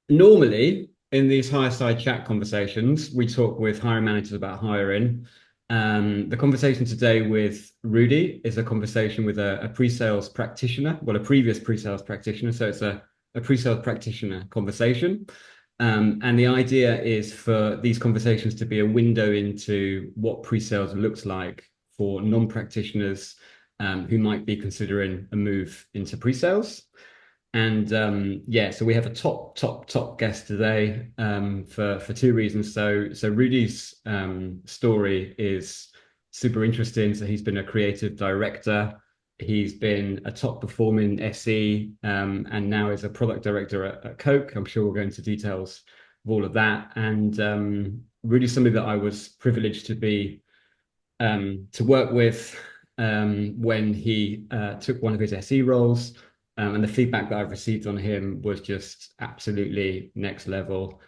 Normally, in these Hireside Chat conversations, we talk with hiring managers about hiring. The conversation today with Rudy is a conversation with a pre-sales practitioner, well, a previous pre-sales practitioner. So it's a pre-sales practitioner conversation. And the idea is for these conversations to be a window into what pre-sales looks like for non-practitioners who might be considering a move into pre-sales. And yeah, so we have a top guest today for two reasons. So Rudy's story is super interesting. So he's been a creative director, he's been a top performing SE, and now is a product director at Coke. I'm sure we'll go into details of all of that. And Rudy's somebody that I was privileged to work with when he took one of his SE roles. And the feedback that I've received on him was just absolutely next level.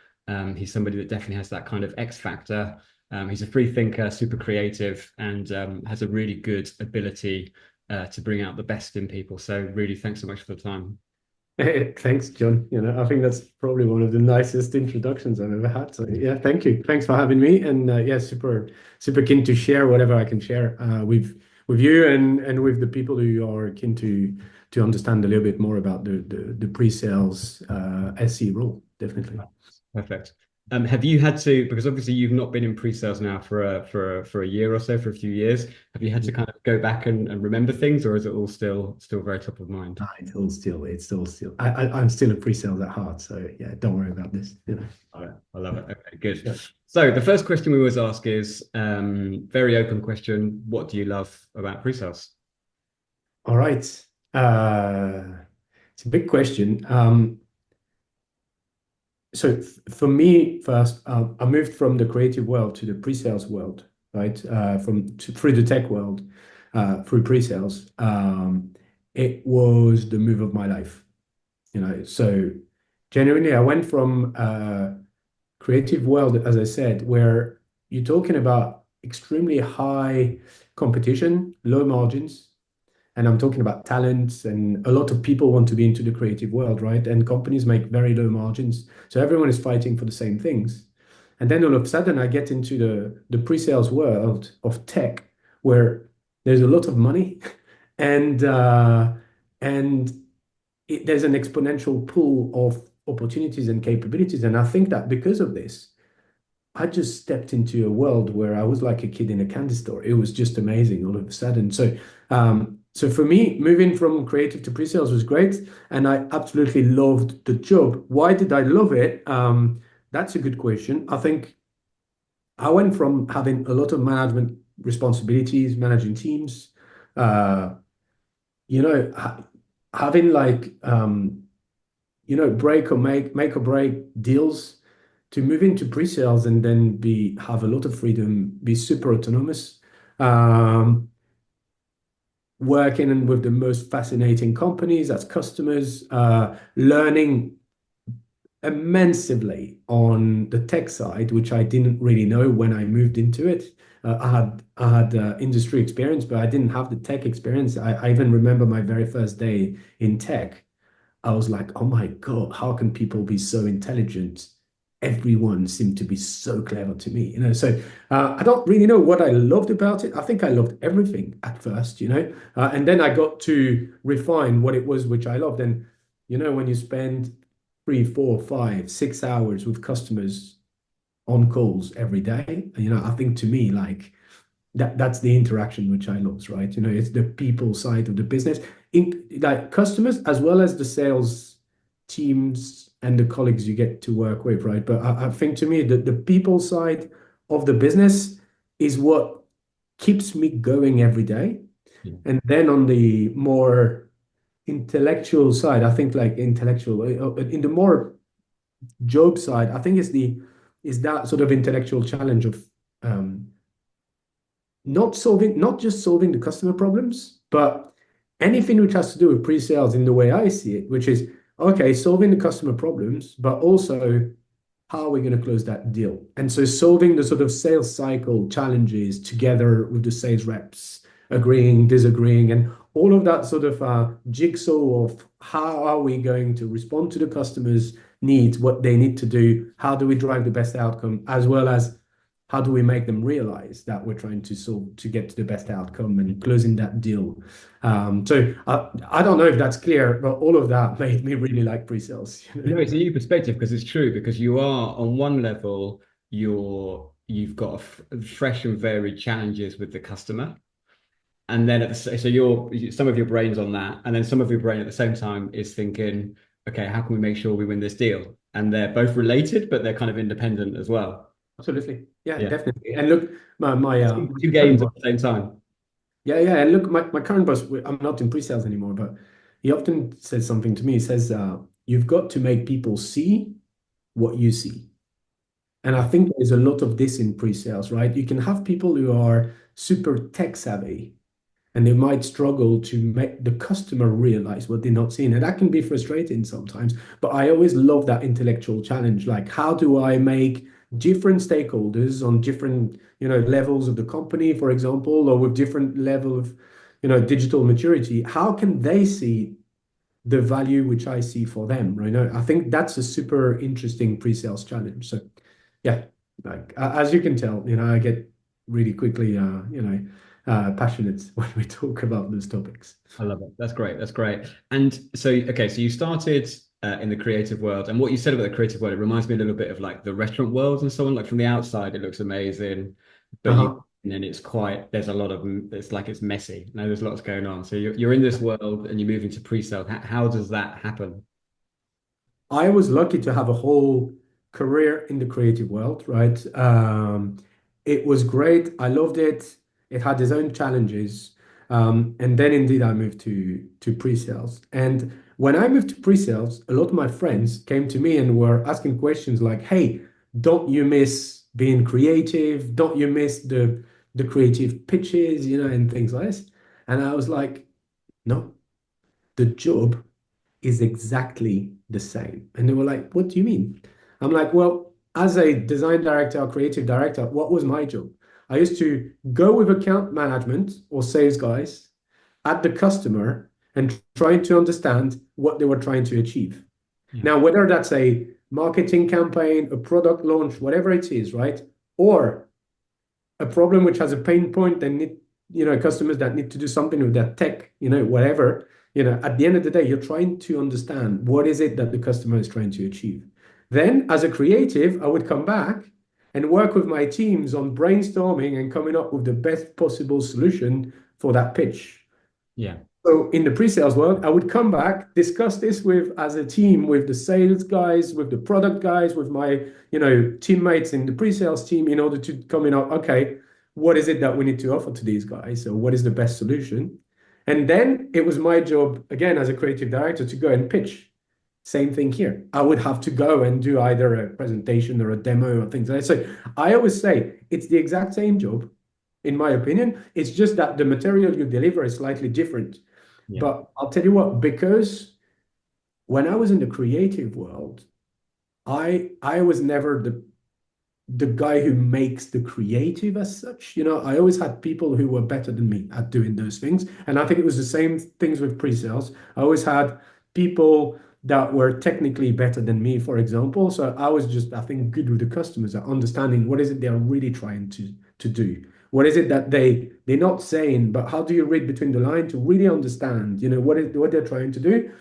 He's somebody that definitely has that kind of X factor. He's a free thinker, super creative, and has a really good ability to bring out the best in people. So, really, thanks so much for the time. Thanks, John. I think that's probably one of the nicest introductions I've ever had. So yeah, thank you. Thanks for having me. And yeah, super keen to share whatever I can share with you and with the people who are keen to understand a little bit more about the pre-sales SE role. Definitely. Perfect. Have you had to, because obviously you've not been in pre-sales now for a year or so, for a few years. Have you had to kind of go back and remember things, or is it all still very top of mind? It's still. I'm still a pre-sales at heart. So yeah, don't worry about this. All right, I love it. Okay, good. Yeah. So the first question we always ask is very open question. What do you love about pre-sales? All right. Uh, it's a big question. So for me, first, I moved from the creative world to the pre-sales world, right? Through the tech world, through pre-sales. It was the move of my life. So genuinely, I went from creative world, as I said, where you're talking about extremely high competition, low margins, and I'm talking about talents, and a lot of people want to be into the creative world, right? And companies make very low margins. So everyone is fighting for the same things. And then all of a sudden, I get into the pre-sales world of tech, where there's a lot of money, and there's an exponential pool of opportunities and capabilities. And I think that because of this, I just stepped into a world where I was like a kid in a candy store. It was just amazing all of a sudden. So for me, moving from creative to pre-sales was great, and I absolutely loved the job. Why did I love it? That's a good question. I think I went from having a lot of management responsibilities, managing teams, uh, having like break or make or break deals to move into pre-sales and then be have a lot of freedom, be super autonomous, um, working with the most fascinating companies as customers, learning immensely on the tech side, which I didn't really know when I moved into it. I had industry experience, but I didn't have the tech experience. I even remember my very first day in tech. I was like, oh my God, how can people be so intelligent? Everyone seemed to be so clever to me. So I don't really know what I loved about it. I think I loved everything at first, and then I got to refine what it was which I loved. And when you spend 3, 4, 5, 6 hours with customers on calls every day, I think to me, like that's the interaction which I love, right? It's the people side of the business, in like customers as well as the sales teams and the colleagues you get to work with, right? But I think to me that the people side of the business is what keeps me going every day. Yeah. And then on the more intellectual side, I think like intellectual in the more job side, I think is that sort of intellectual challenge of um, not just solving the customer problems, but anything which has to do with pre-sales in the way I see it, which is okay, solving the customer problems, but also how are we going to close that deal? And so solving the sort of sales cycle challenges together with the sales reps, agreeing, disagreeing, and all of that sort of jigsaw of how are we going to respond to the customers' needs, what they need to do, how do we drive the best outcome, as well as how do we make them realize that we're trying to solve to get to the best outcome and closing that deal. I don't know if that's clear, but all of that made me really like pre-sales. No, it's a new perspective because it's true because you are on one level, you've got fresh and varied challenges with the customer. And then so some of your brain's on that, and then some of your brain at the same time is thinking, okay, how can we make sure we win this deal? And they're both related, but they're kind of independent as well. Absolutely. Yeah, Yeah. definitely. And look, my Two current games boss, at the same time. yeah, yeah. And look, my current boss, I'm not in pre-sales anymore, but he often says something to me. He says, you've got to make people see what you see. And I Yeah. think there's a lot of this in pre-sales, right? You can have people who are super tech savvy and they might struggle to make the customer realize what they're not seeing. And that can be frustrating sometimes. But I always love that intellectual challenge. Like, how do I make different stakeholders on different, levels of the company, for example, or with different level of, digital maturity, how can they see the value which I see for them, right? I think that's a super interesting pre-sales challenge. So yeah, like as you can tell, I get really quickly, passionate when we talk about those topics. I love it. That's great. That's great. And so, okay, so you started in the creative world, and what you said about the creative world, it reminds me a little bit of like the restaurant world and so on. Like from the outside, it looks amazing, but Uh-huh. and then it's quite, there's a lot of, it's like it's messy. Now there's lots going on. So you're in this world and you're moving to pre-sale. How does that happen? I was lucky to have a whole career in the creative world, right? It was great. I loved it. It had its own challenges. And then indeed I moved to pre-sales. And when I moved to pre-sales, a lot of my friends came to me and were asking questions like, "Hey, don't you miss being creative? Don't you miss the creative pitches, and things like this?" And I was like, "No, the job is exactly the same." And they were like, "What do you mean?" I'm like, "Well, as a design director or creative director, what was my job? I used to go with account management or sales guys at the customer and trying to understand what they were trying to achieve. Yeah. Now, whether that's a marketing campaign, a product launch, whatever it is, right? Or a problem which has a pain point and need, customers that need to do something with that tech, whatever, at the end of the day, you're trying to understand what is it that the customer is trying to achieve. Then, as a creative, I would come back and work with my teams on brainstorming and coming up with the best possible solution for that pitch. Yeah. So in the pre-sales world, I would come back, discuss this with as a team with the sales guys, with the product guys, with my, teammates in the pre-sales team in order to come in up, okay, what is it that we need to offer to these guys? So what is the best solution? And then it was my job, again, as a creative director, to go and pitch. Same thing here. I would have to go and do either a presentation or a demo or things like that. So I always say it's the exact same job, in my opinion. It's just that the material you deliver is slightly different. Yeah. But I'll tell you what, because when I was in the creative world, I was never the guy who makes the creative as such. I always had people who were better than me at doing those things. And I think it was the same things with pre-sales. I always had people that were technically better than me, for example. So I was just, I think, good with the customers at understanding what is it they're really trying to do. What is it that they're not saying, but how do you read between the line to really understand, what they're trying to do?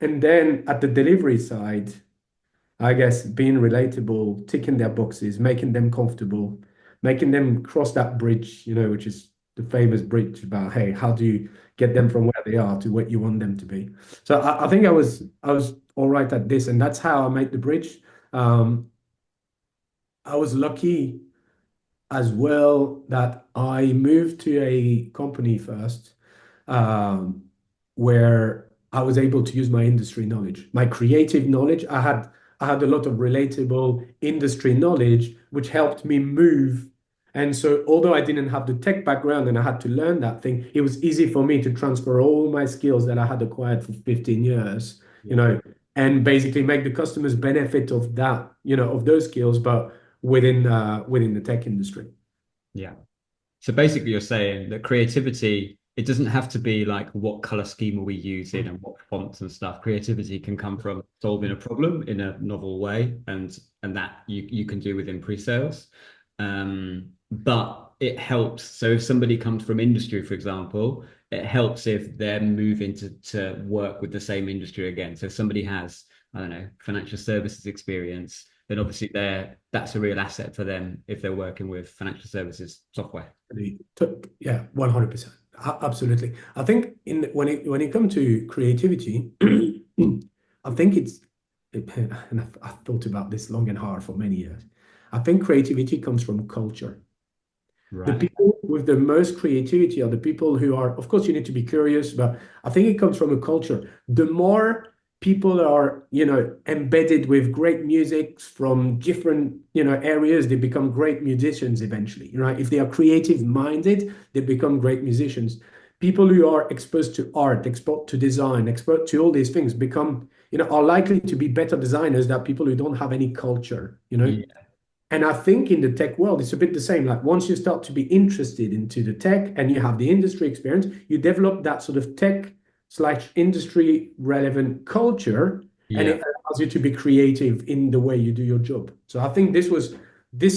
And then at the delivery side, I guess being relatable, ticking their boxes, making them comfortable, making them cross that bridge, which is the famous bridge about, hey, how do you get them from where they are to what you want them to be? So I think I was all right at this, and that's how I made the bridge. Um, I was lucky as well that I moved to a company first, um, where I was able to use my industry knowledge, my creative knowledge. I had a lot of relatable industry knowledge, which helped me move. And so, although I didn't have the tech background and I had to learn that thing, it was easy for me to transfer all my skills that I had acquired for 15 years, Yeah. and basically make the customers benefit of that, of those skills, but within the tech industry. Yeah. So basically, you're saying that creativity it doesn't have to be like what color scheme are we using and what fonts and stuff. Creativity can come from solving a problem in a novel way, and that you can do within pre-sales. But it helps. So if somebody comes from industry, for example, it helps if they're moving to work with the same industry again. So if somebody has, I don't know, financial services experience, then obviously that's a real asset for them if they're working with financial services software. Yeah, 100%. Absolutely. I think when it comes to creativity, I think and I've thought about this long and hard for many years. I think creativity comes from culture. The Right. people with the most creativity are the people who are, of course, you need to be curious, but I think it comes from a culture. The more people are, embedded with great music from different, areas, they become great musicians eventually, right? If they are creative minded, they become great musicians. People who are exposed to art, exposed to design, exposed to all these things become, are likely to be better designers than people who don't have any culture. Yeah. And I think in the tech world, it's a bit the same. Like once you start to be interested into the tech and you have the industry experience, you develop that sort of tech slash industry relevant culture, and it Yeah. allows you to be creative in the way you do your job. So I think this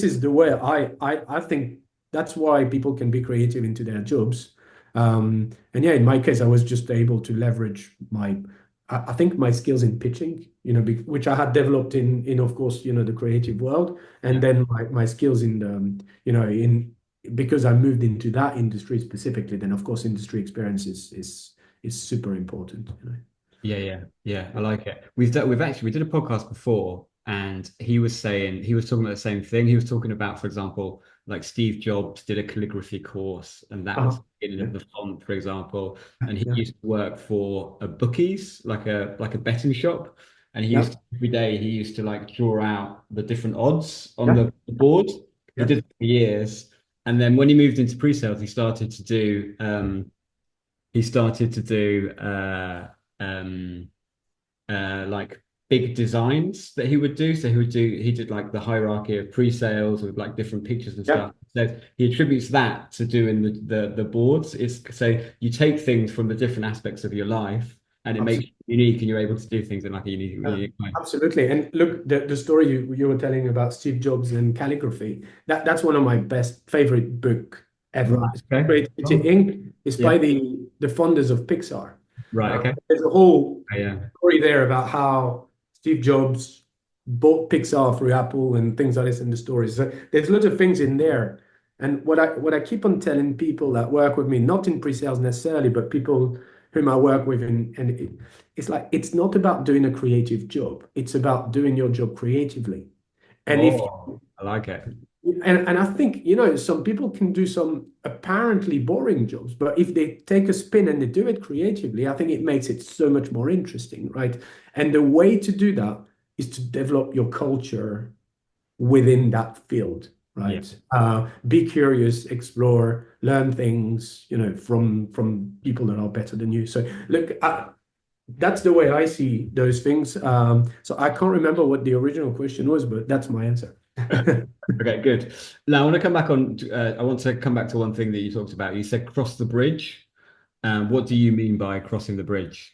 is the way I think that's why people can be creative into their jobs. And yeah, in my case, I was just able to leverage I think my skills in pitching, which I had developed in of course, the creative world, and Yeah. then my skills in the, in because I moved into that industry specifically, then of course industry experience is super important. Yeah. I like it. We did a podcast before, and he was talking about the same thing. He was talking about, for example, like Steve Jobs did a calligraphy course, and that was Uh-huh. the beginning Yeah, of the font, for example. And he yeah, used to work for a bookies, like a betting shop. And yeah, every day he used to like draw out the different odds on yeah, the board. He yeah, did it for years. And then when he moved into pre-sales, he started to do um like big designs that he would do. So he did like the hierarchy of pre-sales with like different pictures and yeah. stuff. So he attributes that to doing the boards. It's so you take things from the different aspects of your life and it makes Absolutely. you unique and you're able to do things in like a unique way. Absolutely. And look, the story you were telling about Steve Jobs and calligraphy, that's one of my best favorite book ever. Right. It's Okay. Creativity Oh, Inc. It's yeah. by the founders of Pixar. Right. Okay. There's a whole Yeah. story there about how Steve Jobs bought Pixar through Apple and things like this in the story. So there's lots of things in there. And what I keep on telling people that work with me, not in pre-sales necessarily, but people whom I work with, it's like it's not about doing a creative job. It's about doing your job creatively. And if Oh, I like it. and I think, some people can do some apparently boring jobs, but if they take a spin and they do it creatively, I think it makes it so much more interesting, right? And the way to do that is to develop your culture within that field, Yeah. right? Be curious, explore, learn things, from people that are better than you. So look, that's the way I see those things. So I can't remember what the original question was, but that's my answer. Okay, good. Now I want to come back to one thing that you talked about. You said cross the bridge. What do you mean by crossing the bridge?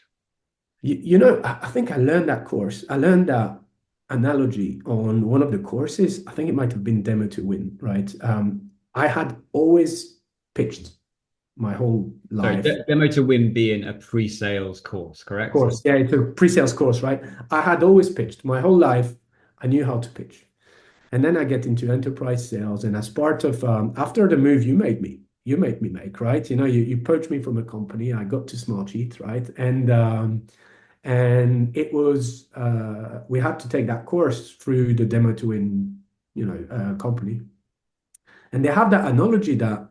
I think I learned that course. I learned that analogy on one of the courses. I think it might have been Demo to Win, right? I had always pitched my whole Sorry, life. demo to win being a pre-sales course, correct? Course, yeah, it's a pre-sales course, right? I had always pitched my whole life. I knew how to pitch. And then I get into enterprise sales. And as part of, after the move you made me make, right? You poached me from a company. I got to Smartsheet, right? And it was, we had to take that course through the Demo to Win, company. And they have that analogy that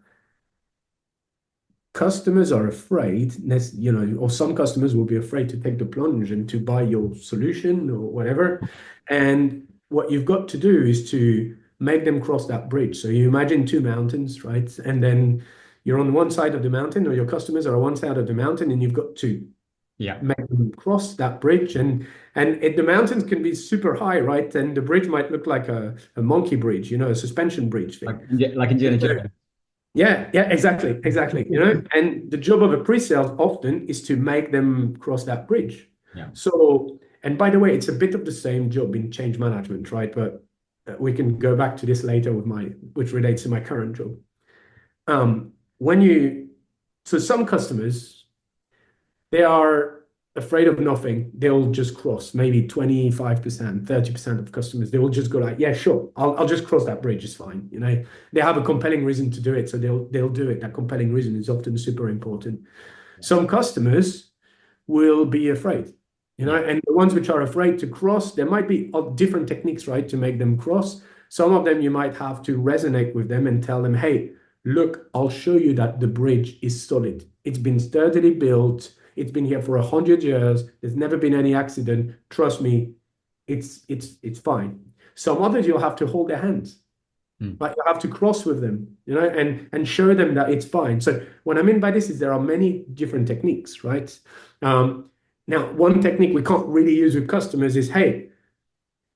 customers are afraid, or some customers will be afraid to take the plunge and to buy your solution or whatever. And what you've got to do is to make them cross that bridge. So you imagine two mountains, right? And then you're on one side of the mountain, or your customers are on one side of the mountain, and you've got to Yeah, make them cross that bridge. The mountains can be super high, right? And the bridge might look like a monkey bridge, a suspension bridge thing. like Indiana Jones. Yeah, exactly. And the job of a pre-sales often is to make them cross that bridge. Yeah. So, and by the way, it's a bit of the same job in change management, right? But we can go back to this later with which relates to my current job. When you, so some customers, they are afraid of nothing. They'll just cross maybe 25%, 30% of customers. They will just go like, yeah, sure, I'll just cross that bridge. It's fine. They have a compelling reason to do it. So they'll do it. That compelling reason is often super important. Some customers will be afraid, Yeah. and the ones which are afraid to cross, there might be different techniques, right, to make them cross. Some of them you might have to resonate with them and tell them, hey, look, I'll show you that the bridge is solid. It's been sturdily built. It's been here for 100 years. There's never been any accident. Trust me, it's fine. Some others you'll have to hold their hands. Mm. But you have to cross with them, and show them that it's fine. So what I mean by this is there are many different techniques, right? Um, Now, one technique we can't really use with customers is, hey,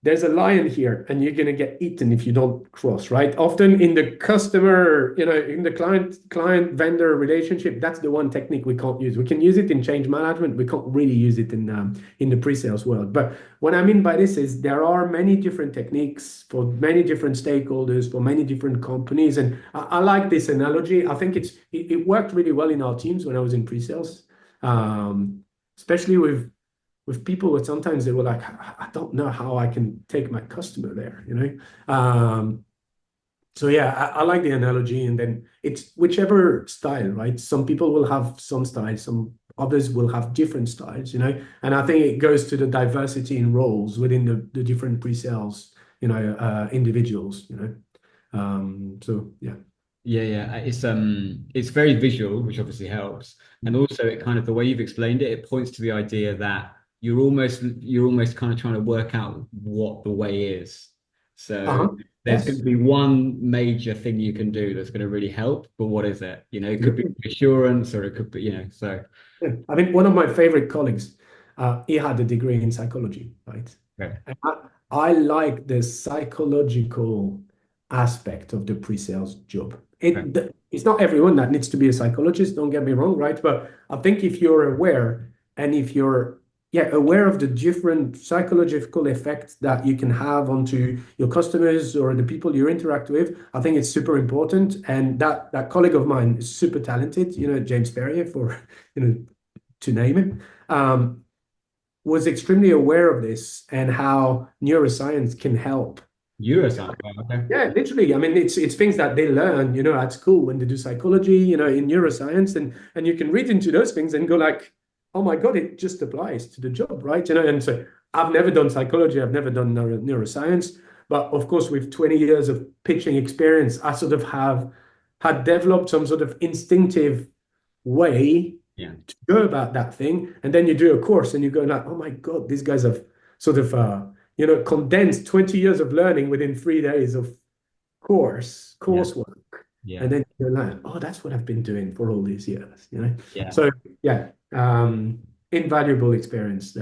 there's a lion here and you're going to get eaten if you don't cross, right? Often in the customer, in the client vendor relationship, that's the one technique we can't use. We can use it in change management. We can't really use it in the pre-sales world. But what I mean by this is there are many different techniques for many different stakeholders, for many different companies. And I like this analogy. I think it worked really well in our teams when I was in pre-sales, especially with people that sometimes they were like, I don't know how I can take my customer there. So yeah, I like the analogy, and then it's whichever style, right? Some people will have some styles, some others will have different styles. And I think it goes to the diversity in roles within the different pre-sales, individuals. So yeah. Yeah. It's very visual, which obviously helps. And also it kind of the way you've explained it, it points to the idea that you're almost kind of trying to work out what the way is. So Uh-huh. there's going to Yes. be one major thing you can do that's going to really help, but what is it? It could be assurance or it could be, so Yeah. I mean, one of my favorite colleagues, he had a degree in psychology, right? okay. And I like the psychological aspect of the pre-sales job. Okay. It's not everyone that needs to be a psychologist, don't get me wrong, right? But I think if you're aware and if you're aware of the different psychological effects that you can have onto your customers or the people you interact with, I think it's super important. And that colleague of mine is super talented, James Ferrier, for to name him. Was extremely aware of this and how neuroscience can help. Neuroscience. Wow, okay. Yeah, literally. I mean, it's things that they learn, at school when they do psychology, in neuroscience, and you can read into those things and go like, oh my God, it just applies to the job, right? And so I've never done psychology, I've never done neuroscience, but of course, with 20 years of pitching experience, I sort of have had developed some sort of instinctive way Yeah. to go about that thing. And then you do a course and you go like, oh my God, these guys have sort of condensed 20 years of learning within 3 days of Yeah. coursework. Yeah. And then you're like, oh, that's what I've been doing for all these years. Yeah. So yeah, invaluable experience,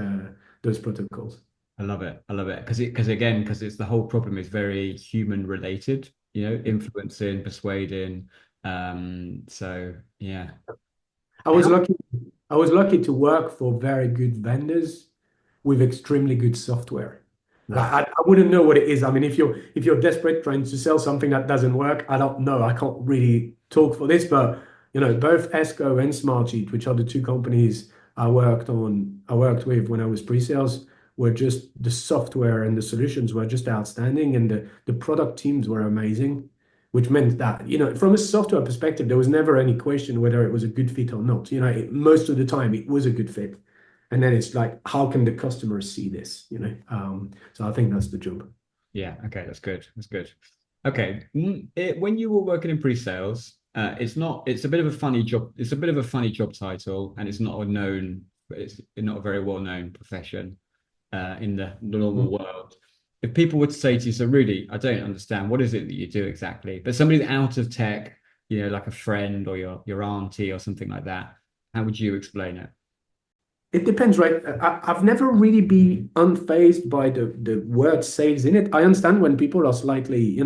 those protocols. I love it. I love it because it's the whole problem is very human related, influencing, persuading. So yeah. I was How lucky. I was lucky to work for very good vendors with extremely good software. Like right. I wouldn't know what it is. I mean, if you're desperate trying to sell something that doesn't work, I don't know. I can't really talk for this, but both Esko and Smartsheet, which are the two companies I worked with when I was pre-sales, were just the software and the solutions were just outstanding, and the product teams were amazing, which meant that, from a software perspective, there was never any question whether it was a good fit or not. Most of the time it was a good fit. And then it's like, how can the customers see this? So I think that's the job. Yeah. Okay. That's good. That's good. Okay. When you were working in pre-sales, it's a bit of a funny job. It's a bit of a funny job title, and it's not a very well-known profession in the normal world. If people would say to you, so Rudy, I don't understand, what is it that you do exactly? But somebody out of tech, like a friend or your auntie or something like that, how would you explain it? It depends, right? I've never really been unfazed by the word sales in it. I understand when people are slightly,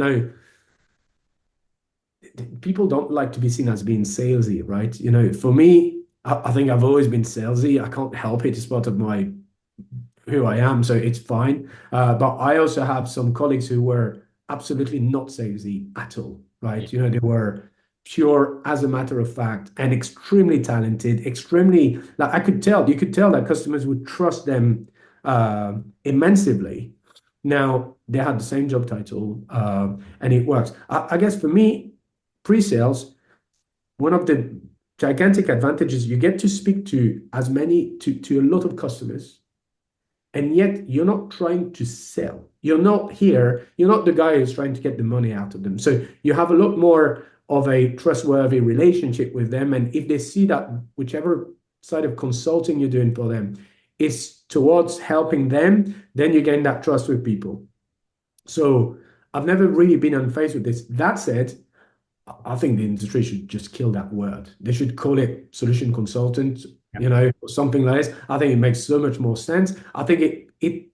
people don't like to be seen as being salesy, right? For me, I think I've always been salesy. I can't help it. It's part of my who I am, so it's fine. But I also have some colleagues who were absolutely not salesy at all, Yeah. right? They were pure as a matter of fact and extremely talented, extremely like you could tell that customers would trust them immensely. Now they had the same job title, and it works. I guess for me, pre-sales, one of the gigantic advantages you get to speak to to a lot of customers, and yet you're not trying to sell. You're not the guy who's trying to get the money out of them. So you have a lot more of a trustworthy relationship with them. And if they see that whichever side of consulting you're doing for them is towards helping them, then you gain that trust with people. So I've never really been unfazed with this. That said, I think the industry should just kill that word. They should call it solution consultant, Yeah. or something like this. I think it makes so much more sense. I think it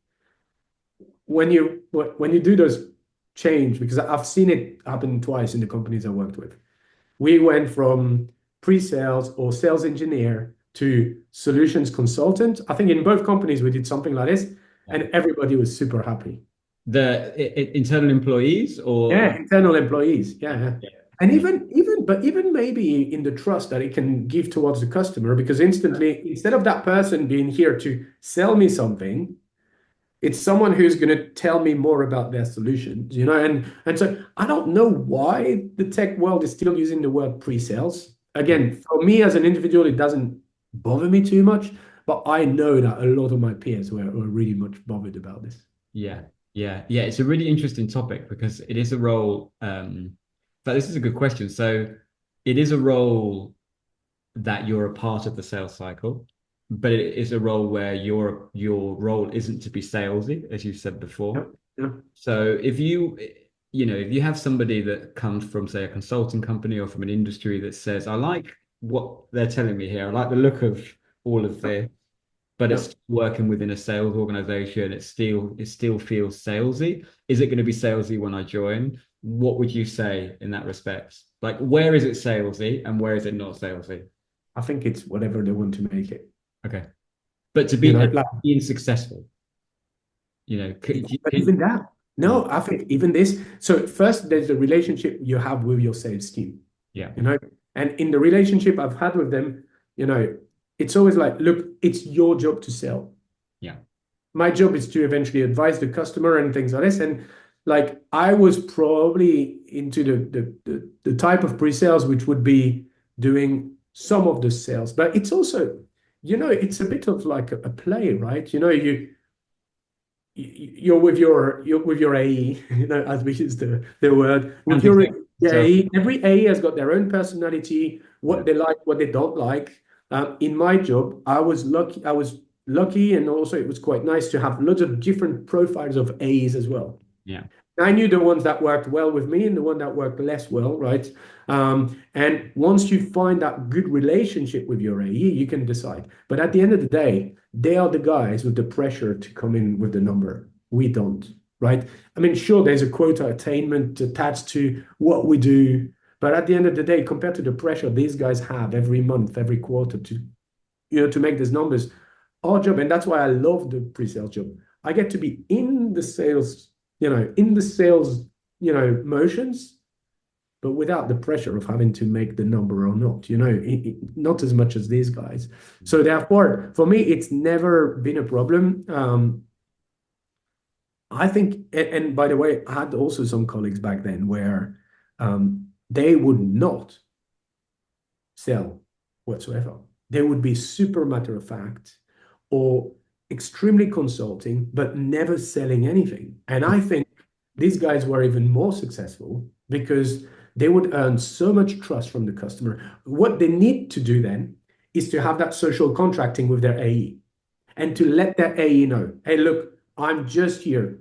when you do those change, because I've seen it happen twice in the companies I worked with. We went from pre-sales or sales engineer to solutions consultant. I think in both companies we did something like this, Yeah. and everybody was super happy. Internal employees or Yeah, internal employees. Yeah, yeah. yeah, And yeah, even maybe in the trust that it can give towards the customer, because instantly, instead of that person being here to sell me something, it's someone who's going to tell me more about their solutions, and so I don't know why the tech world is still using the word pre-sales. yeah. Again, for me as an individual, it doesn't bother me too much, but I know that a lot of my peers were really much bothered about this. Yeah, yeah. It's a really interesting topic because it is a role. But this is a good question. So it is a role that you're a part of the sales cycle, but it is a role where your role isn't to be salesy, as you said Yeah, before. yeah, So if you have somebody that comes from, say, a consulting company or from an industry that says, I like what they're telling me here, I like the look of all of this, but yeah. it's working within a sales organization, it still feels salesy. Is it going to be salesy when I join? What would you say in that respect? Like, where is it salesy and where is it not salesy? I think it's whatever they want to make it. Okay, but to You be know, like, being successful, but even that, yeah, no, I think even this. So first, there's the relationship you have with your sales team, yeah, you know, and in the relationship I've had with them, it's always like, look, it's your job to sell. yeah, My job is to eventually advise the customer and things like this. And like I was probably into the type of pre-sales which would be doing some of the sales, but it's also, it's a bit of like a play, right? You're with your AE, as we use the word, with and your so AE. Every AE has got their own personality, yeah, what they like, what they don't like. In my job, I was lucky, and also it was quite nice to have lots of different profiles of AEs as well. yeah, I knew the ones that worked well with me and the one that worked less well, right? And once you find that good relationship with your AE, you can decide. But at the end of the day, they are the guys with the pressure to come in with the number. We don't, right? I mean, sure, there's a quota attainment attached to what we do, but at the end of the day, compared to the pressure these guys have every month, every quarter to make these numbers, our job, and that's why I love the pre-sales job. I get to be in the sales, motions, but without the pressure of having to make the number or not, not as much as these guys. So therefore, for me, it's never been a problem. I think, and by the way, I had also some colleagues back then where they would not sell whatsoever. They would be super matter of fact or extremely consulting, but never selling anything. And I think these guys were even more successful because they would earn so much trust from the customer. What they need to do then is to have that social contracting with their AE and to let their AE know, hey, look, I'm just here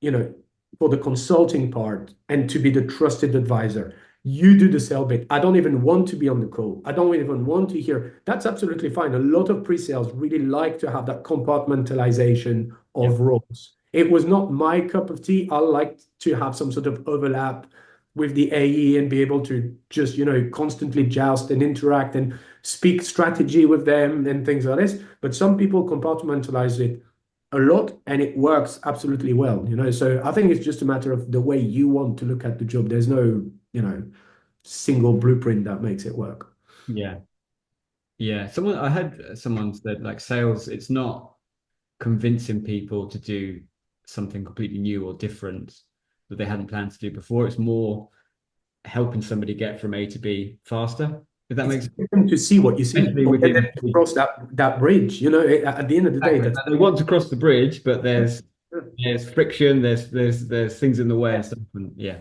you know, for the consulting part and to be the trusted advisor. You do the sell bit. I don't even want to be on the call. I don't even want to hear. That's absolutely fine. A lot of pre-sales really like to have that compartmentalization yeah, of roles. It was not my cup of tea. I liked to have some sort of overlap with the AE and be able to just, constantly joust and interact and speak strategy with them and things like this. But some people compartmentalize it a lot and it works absolutely well. So I think it's just a matter of the way you want to look at the job. There's no, single blueprint that makes it work. Yeah. Yeah. I had someone said like sales, it's not convincing people to do something completely new or different that they hadn't planned to do before. It's more helping somebody get from A to B faster. If that It's makes sense. important to see what you see Especially or get them within to cross that bridge. At the end of the day, exactly. that's Like, they want to cross the bridge, but there's friction, there's things in the way and yes, stuff. And yeah,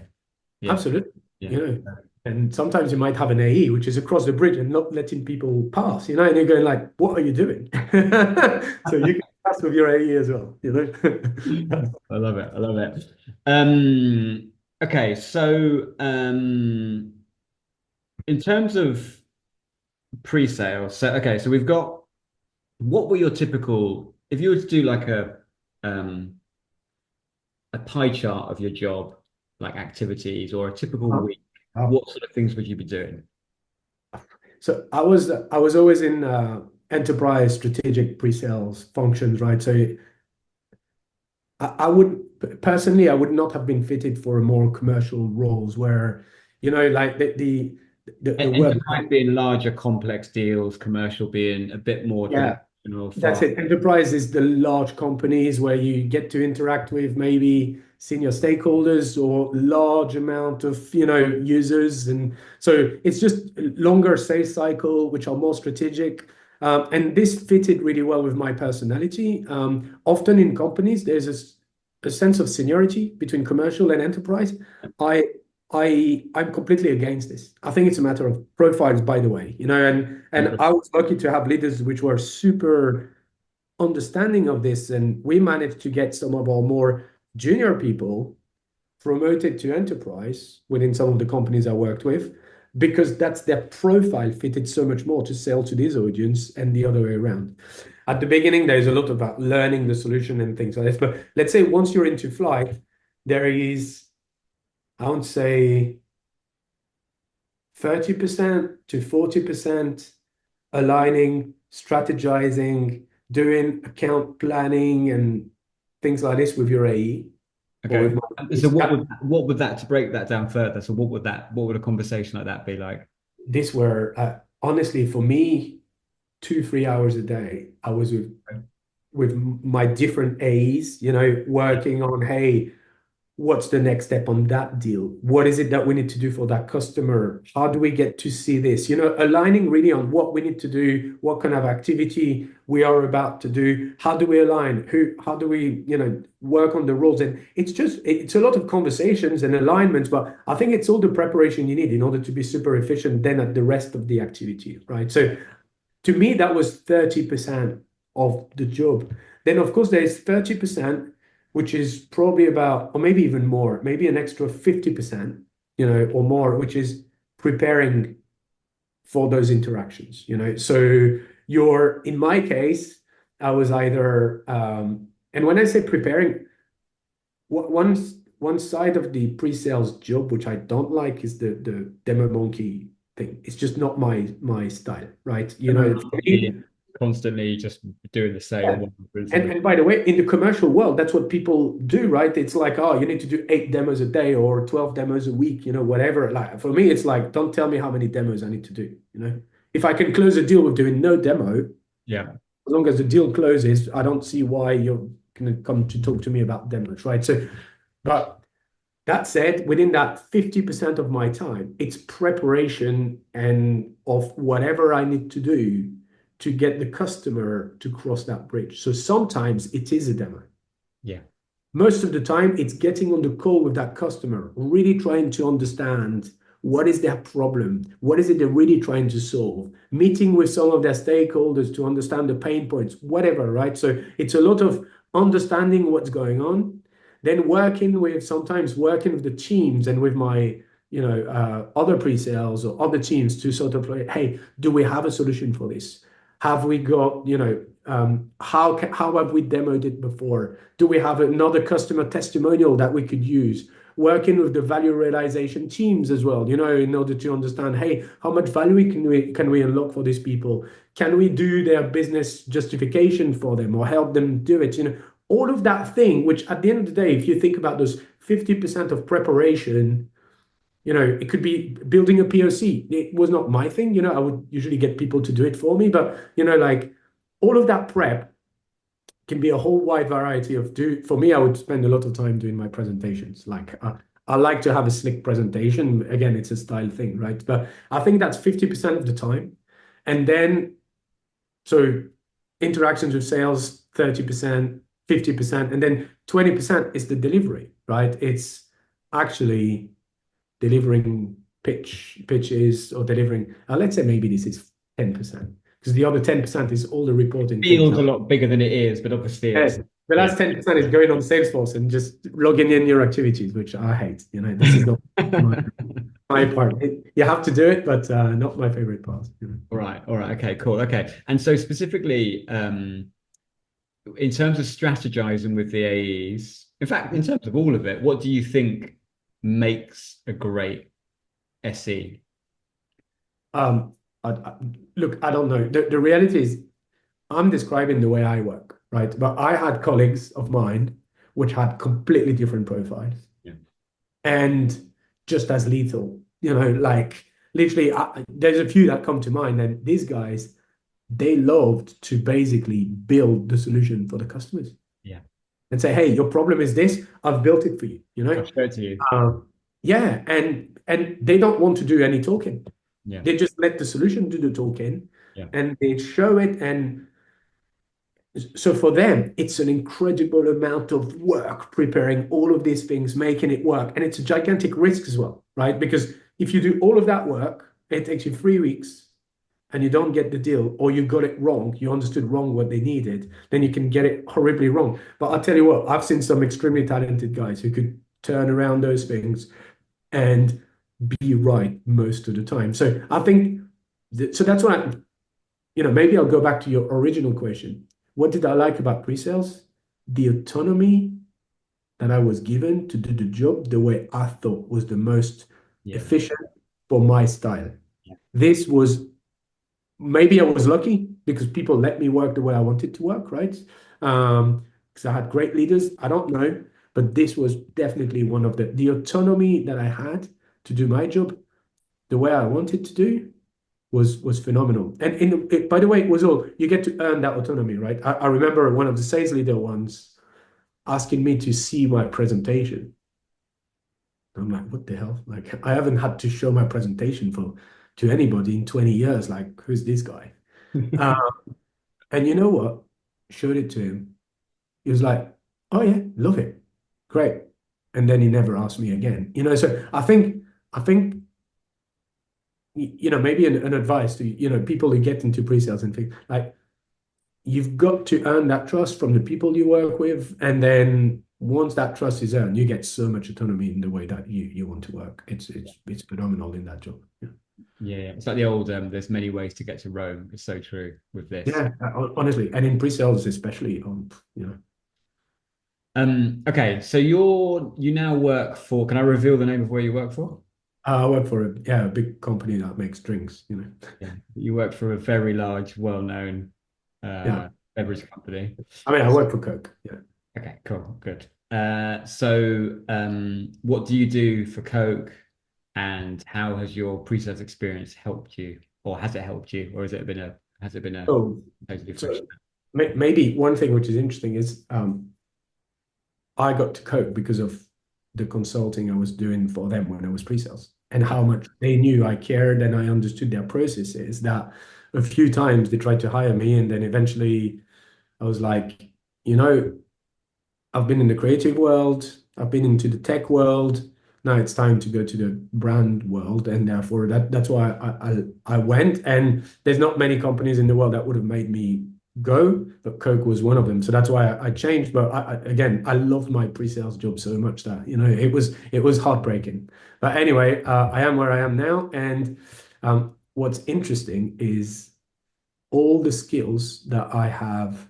yeah, absolutely. yeah. You know, and sometimes you might have an AE, which is across the bridge and not letting people pass, and you're going like, what are you doing? So you can pass with your AE as well. I love it. I love it. Okay, so in terms of pre-sale, so okay, so we've got what were your typical if you were to do like a pie chart of your job, like activities or a typical week, Wow. what sort of things would you be doing? So I was always in enterprise strategic pre-sales functions, right? So I would personally, I would not have been fitted for a more commercial roles where, like the word, Enterprise being larger, complex deals, commercial being a bit more yeah, traditional, that's fast. it. Enterprise is the large companies where you get to interact with maybe senior stakeholders or large amount of, users. And so it's just longer sales cycle, which are more strategic. And this fitted really well with my personality. Often in companies, there's a sense of seniority between commercial and enterprise. I I'm completely against this. I think it's a matter of profiles, by the way, and I was lucky to have leaders which were super understanding of this, and we managed to get some of our more junior people promoted to enterprise within some of the companies I worked with, because that's their profile fitted so much more to sell to this audience and the other way around. At the beginning, there's a lot about learning the solution and things like this, but let's say once you're into flight, there is, I would say, 30% to 40% aligning, strategizing, doing account planning and things like this with your AE or Okay. with my So this what would that to break that down further? So what would a conversation like that be like? this were honestly for me 2 3 hours a day. I was with my different A's, working on, hey, what's the next step on that deal? What is it that we need to do for that customer? How do we get to see this? Aligning really on what we need to do, what kind of activity we are about to do. How do we align? How do we, work on the roles? And it's a lot of conversations and alignments, but I think it's all the preparation you need in order to be super efficient then at the rest of the activity, right? So to me, that was 30% of the job. Then, of course, there's 30%, which is probably about, or maybe even more, maybe an extra 50%, or more, which is preparing for those interactions. So in my case, I was either, and when I say preparing, one side of the pre-sales job, which I don't like, is the demo monkey thing. It's just not my style, right? For me, Constantly just doing the same yeah. one. And by the way, in the commercial world, that's what people do, right? It's like, oh, you need to do 8 demos a day or 12 demos a week, whatever. Like for me, it's like, don't tell me how many demos I need to do. If I can close a deal with doing no demo, Yeah. as long as the deal closes, I don't see why you're going to come to talk to me about demos, right? So, but that said, within that 50% of my time, it's preparation and of whatever I need to do to get the customer to cross that bridge. So sometimes it is a demo. Yeah. Most of the time, it's getting on the call with that customer, really trying to understand what is their problem, what is it they're really trying to solve, meeting with some of their stakeholders to understand the pain points, whatever, right? So it's a lot of understanding what's going on, then sometimes working with the teams and with my other pre-sales or other teams to sort of like, hey, do we have a solution for this? Have we got, how have we demoed it before? Do we have another customer testimonial that we could use? working with the value realization teams as well, in order to understand, hey, how much value can we unlock for these people? Can we do their business justification for them or help them do it? All of that thing, which at the end of the day, if you think about those 50% of preparation, it could be building a POC. It was not my thing. I would usually get people to do it for me, but like all of that prep can be a whole wide variety of for me, I would spend a lot of time doing my presentations. Like I like to have a slick presentation. Again, it's a style thing, right? But I think that's 50% of the time. And then so interactions with sales, 30%, 50%, and then 20% is the delivery, right? It's actually delivering pitches or delivering, let's say maybe this is 10%, because the other 10% is all the reporting things. Feels a lot bigger than it is, but obviously it's Yes. The yeah. last 10% is going on Salesforce and just logging in your activities, which I hate. This is not my part. You have to do it, but not my favorite part. All right, okay, cool, okay. And so specifically, in terms of strategizing with the AEs, in fact, in terms of all of it, what do you think makes a great SE? Um, Look, I don't know. The reality is, I'm describing the way I work, right? But I had colleagues of mine which had completely different profiles Yeah. and just as lethal. Like literally, there's a few that come to mind. And these guys, they loved to basically build the solution for the customers Yeah. and say, "Hey, your problem is this. I've built it for you." I'll show it to you. Yeah, and they don't want to do any talking. Yeah. They just let the solution do the talking, Yeah. and they show it. And so for them, it's an incredible amount of work preparing all of these things, making it work. And it's a gigantic risk as well, right? Because if you do all of that work, it takes you 3 weeks and you don't get the deal, or you got it wrong, you understood wrong what they needed, then you can get it horribly wrong. But I'll tell you what, I've seen some extremely talented guys who could turn around those things and be right most of the time. So I think so that's why maybe I'll go back to your original question. What did I like about pre-sales? The autonomy that I was given to do the job the way I thought was the most Yeah. efficient for my style. Yeah. This was maybe I was lucky because people let me work the way I wanted to work, right? Because I had great leaders. I don't know, but this was definitely one of the autonomy that I had to do my job the way I wanted to do was phenomenal. And by the way, it was all you get to earn that autonomy, right? I remember one of the sales leader once asking me to see my presentation. I'm like, what the hell? Like, I haven't had to show my presentation to anybody in 20 years. Like, who's this guy? Uh, and you know what? Showed it to him. He was like, oh yeah, love it. Great. And then he never asked me again. So I think maybe an advice to people who get into pre-sales and things like you've got to earn that trust from the people you work with, and then once that trust is earned, you get so much autonomy in the way that you want to work. It's phenomenal in that job. Yeah. Yeah, yeah. It's like the old there's many ways to get to Rome. It's so true with this. Yeah, honestly, and in pre-sales especially, Okay, so you now work for, can I reveal the name of where you work for? I work for a big company that makes drinks. Yeah. You work for a very large, well-known Yeah, beverage company. I mean, I work for Coke. Yeah. Okay, cool, good. So what do you do for Coke, and how has your pre-sales experience helped you, or has it helped you, or has it been a So, totally fresh? so maybe one thing which is interesting is I got to Coke because of the consulting I was doing for them when I was pre-sales and how much they knew I cared and I understood their processes, that a few times they tried to hire me, and then eventually I was like, you know, I've been in the creative world, I've been into the tech world. Now it's time to go to the brand world, and therefore that's why I went. And there's not many companies in the world that would have made me go, but Coke was one of them. So that's why I changed. But again, I loved my pre-sales job so much that it was heartbreaking. But anyway, I am where I am now, and what's interesting is all the skills that I have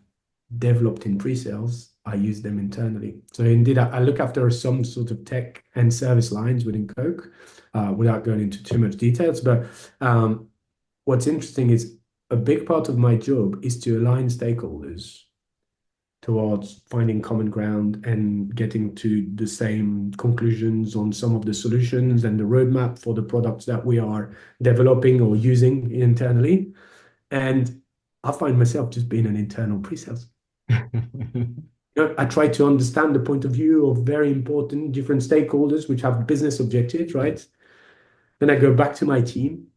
developed in pre-sales I use them internally. So indeed, I look after some sort of tech and service lines within Coke, without going into too much details. But what's interesting is a big part of my job is to align stakeholders towards finding common ground and getting to the same conclusions on some of the solutions and the roadmap for the products that we are developing or using internally. And I find myself just being an internal pre-sales. I try to understand the point of view of very important different stakeholders which have business objectives, right? Then I go back to my team.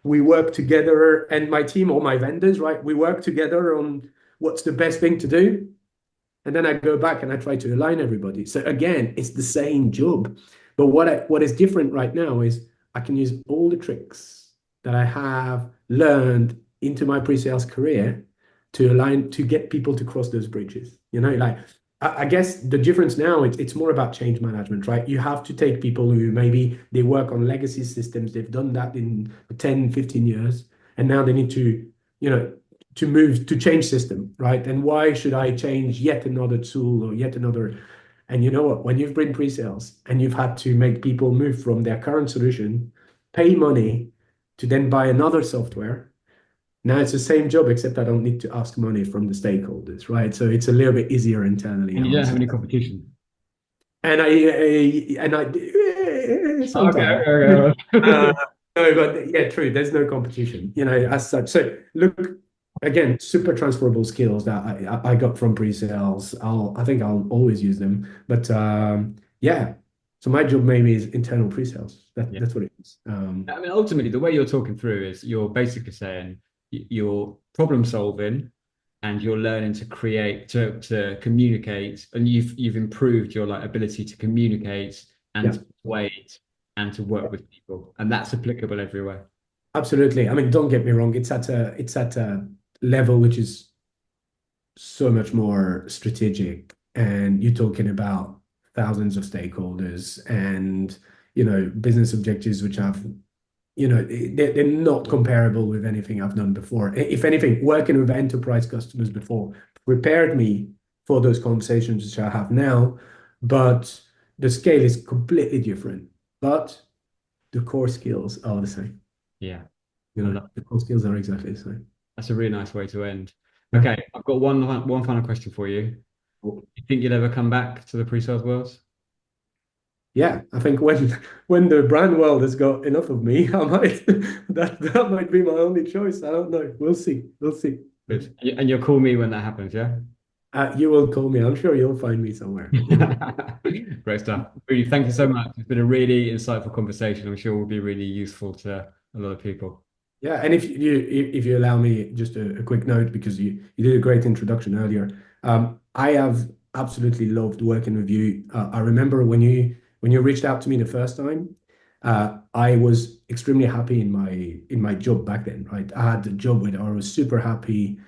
We work together, and my team or my vendors, right? We work together on what's the best thing to do. And then I go back and I try to align everybody. So again, it's the same job. But what is different right now is I can use all the tricks that I have learned into my pre-sales career to align to get people to cross those bridges. Like I guess the difference now it's more about change management, right? You have to take people who maybe they work on legacy systems, they've done that in 10, 15 years, and now they need to, you know, to move to change system, right? And why should I change yet another tool or yet another? And you know what? When you've been pre-sales and you've had to make people move from their current solution, pay money to then buy another software, now it's the same job, except I don't need to ask money from the stakeholders, right? So it's a little bit easier internally, And I you would don't have say. any competition. And I Okay, sometimes. okay, Uh, okay. no, but yeah, true. There's no competition, as such. So look, again, super transferable skills that I got from pre-sales. I think I'll always use them. But yeah, so my job maybe is internal pre-sales. Yeah. That's what it is. I mean, ultimately, the way you're talking through is you're basically saying you're problem solving and you're learning to create, to communicate, and you've improved your like ability to communicate and Yeah, to persuade and to work with people, and that's applicable everywhere. absolutely. I mean, don't get me wrong. It's at a level which is so much more strategic, and you're talking about thousands of stakeholders and business objectives which have they're not comparable with anything I've done before. If anything, working with enterprise customers before prepared me for those conversations which I have now, but the scale is completely different. But the core skills are the same. Yeah, I love The core skills are exactly the same. that's a really nice way to end. Yeah. Okay, I've got one final question for you. Cool. You think you'll ever come back to the pre-sales world? Yeah, I think when the brand world has got enough of me, I might that might be my only choice. I don't know. We'll see. We'll see. Good. And you'll call me when that happens, yeah? You will call me. I'm sure you'll find me somewhere. Great stuff. Really, thank you so much. It's been a really insightful conversation. I'm sure will be really useful to a lot of people. Yeah, and if you allow me just a quick note, because you did a great introduction earlier. I have absolutely loved working with you. I remember when you reached out to me the first time, I was extremely happy in my job back then, right? I had a job where I was super happy.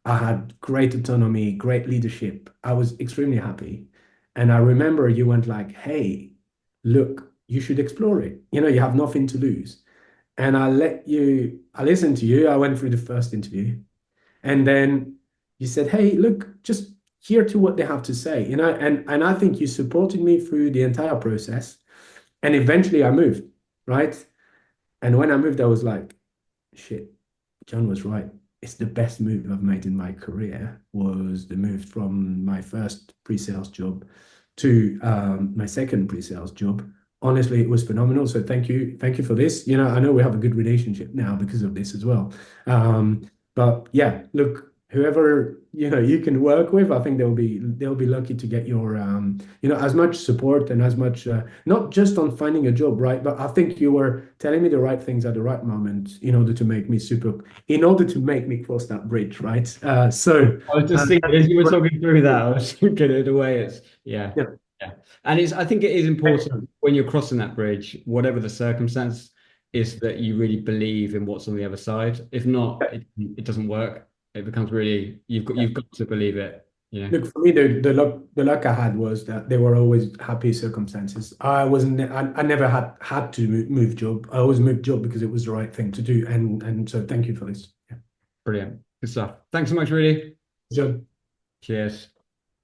I had great autonomy, great leadership. I was extremely happy. And I remember you went like, "Hey, look, you should explore it. You have nothing to lose." And I listened to you. I went through the first interview. And then you said, "Hey, look, just hear to what they have to say." And I think you supported me through the entire process. And eventually I moved, right? And when I moved, I was like, shit, John was right. It's the best move I've made in my career, was the move from my first pre-sales job to my second pre-sales job. Honestly, it was phenomenal. So thank you for this. I know we have a good relationship now because of this as well. But yeah, look, whoever you can work with, I think they'll be lucky to get your as much support and as much not just on finding a job, right? But I think you were telling me the right things at the right moment in order to make me cross that bridge, right? I was just thinking as you were talking through that, I was thinking of the way it's yeah, yeah, yeah. And I think it is important excellent. when you're crossing that bridge, whatever the circumstance, is that you really believe in what's on the other side. If not, it doesn't work. It becomes really you've got to believe it. Yeah. Look, for me, the luck I had was that they were always happy circumstances. I never had to move job. I always moved job because it was the right thing to do. And so thank you for this. Yeah. Brilliant. Good stuff. Thanks so much, Rudy. John. Cheers.